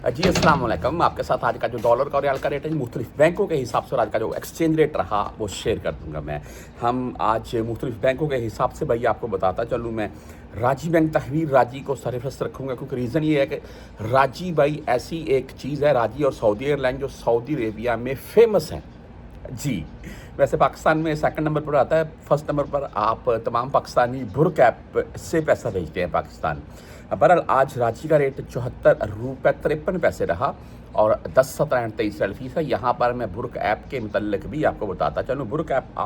जी अस्सलाम वालेकुम। आपके साथ आज का जो डॉलर का और रियाल का रेट है मुख्तलिफ बैंकों के हिसाब से और आज का जो एक्सचेंज रेट रहा वो शेयर कर दूंगा मैं। हम आज मुख्तलिफ बैंकों के हिसाब से भाई आपको बताता चलूँ मैं। राजी बैंक तहवीर राजी को सरफहरिस्त रखूँगा क्योंकि रीज़न ये है कि राजी भाई ऐसी एक चीज़ है, राजी और सऊदी एयरलाइन जो सऊदी अरेबिया में फ़ेमस है। जी, वैसे पाकिस्तान में सेकंड नंबर पर आता है, फर्स्ट नंबर पर आप तमाम पाकिस्तानी भुर्क ऐप से पैसा भेजते हैं पाकिस्तान। बहरहाल आज रांची का रेट 74 रुपये 53 पैसे रहा और 10, 17 एंड 23 फीस है। यहाँ पर मैं बुर्क ऐप के मतलब भी आपको बताता चलूँ। बुर्क ऐप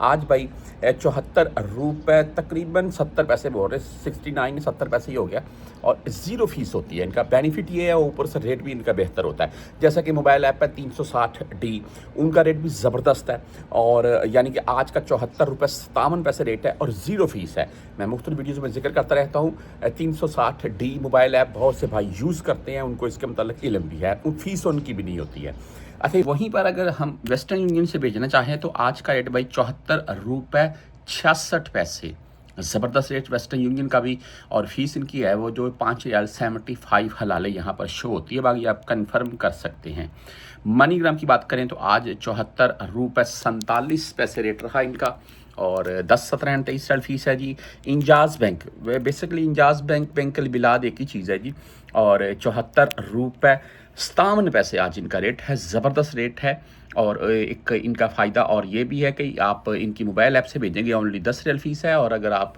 आज भाई 74 रुपये तकरीबन 70 पैसे बोल रहे, 69 70 पैसे ही हो गया और 0 फीस होती है। इनका बेनिफिट ये है, ऊपर से रेट भी इनका बेहतर होता है। जैसा कि मोबाइल ऐप है 360D, उनका रेट भी ज़बरदस्त है और यानी कि आज का 74 रुपये 57 पैसे रेट है और 0 फीस है। मैं मुख्तलिफ वीडियोज़ में जिक्र करता रहता हूँ। 360D मोबाइल ऐप बहुत से भाई यूज़ करते हैं, उनको इसके मतलब इल्म भी है, फीस उनकी भी नहीं होती है। अच्छा, वहीं पर अगर हम वेस्टर्न यूनियन से भेजना चाहें तो आज का रेट भाई 74 रुपये 66 पैसे, ज़बरदस्त रेट वेस्टर्न यूनियन का भी। और फीस इनकी है वो जो 5,75 हलाले यहाँ पर शो होती है, बाकी आप कंफर्म कर सकते हैं। मनीग्राम की बात करें तो आज 74 रुपये 47 पैसे रेट रहा इनका और 10, 17 एंड 23 फीस है जी। इंजाज़ बैंक, बेसिकली इंजाज़ बैंक बिलाद एक ही चीज़ है जी और 74 रुपये 57 पैसे आज इनका रेट है, ज़बरदस्त रेट है। और एक इनका फ़ायदा और ये भी है कि आप इनकी मोबाइल ऐप से भेजेंगे ओनली 10 रियल फ़ीस है और अगर आप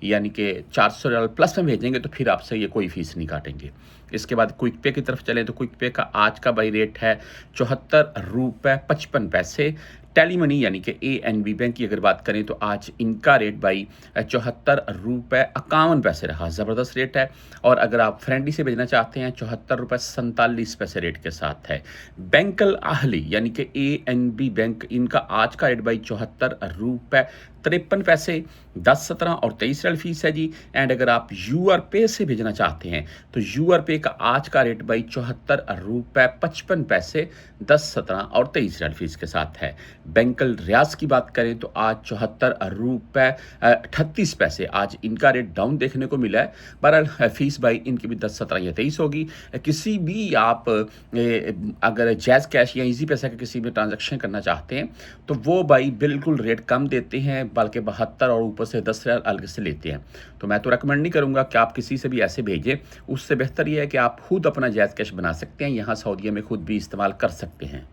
यानी कि 400 रियल प्लस में भेजेंगे तो फिर आपसे ये कोई फ़ीस नहीं काटेंगे। इसके बाद क्विक पे की तरफ चलें तो क्विक पे का आज का भाई रेट है 74 रुपये 55 पैसे। टेली मनी यानी कि ANB बैंक की अगर बात करें तो आज इनका रेट भाई 74 रुपये 51 पैसे रहा, ज़बरदस्त रेट है। और अगर आप फ्रेंडली से भेजना चाहते हैं 74 रुपये 47 पैसे रेट के साथ है। बैंकल आहली यानी कि ANB बैंक, इनका आज का रेट भाई 74 रुपये 53 पैसे, 10, 17 और 23 फीस है जी। एंड अगर आप UR पे से भेजना चाहते हैं तो UR पे का आज का रेट भाई 74 रुपये 55 पैसे, 10, 17 और 23 फीस के साथ है। बैंकल रियाज की बात करें तो आज 74 रुपये 38 पैसे आज इनका रेट डाउन देखने को मिला है। बहरहाल फीस भाई इनकी भी 10, 17 या 23 होगी। किसी भी आप अगर जैज़ कैश या इजी पैसा का किसी भी ट्रांजैक्शन करना चाहते हैं तो वो भाई बिल्कुल रेट कम देते हैं, बल्कि 72 और ऊपर से 10 रियाल अलग से लेते हैं। तो मैं तो रेकमेंड नहीं करूँगा कि आप किसी से भी ऐसे भेजें। उससे बेहतर ये है कि आप खुद अपना जैज़ कैश बना सकते हैं, यहाँ सऊदीया में खुद भी इस्तेमाल कर सकते हैं।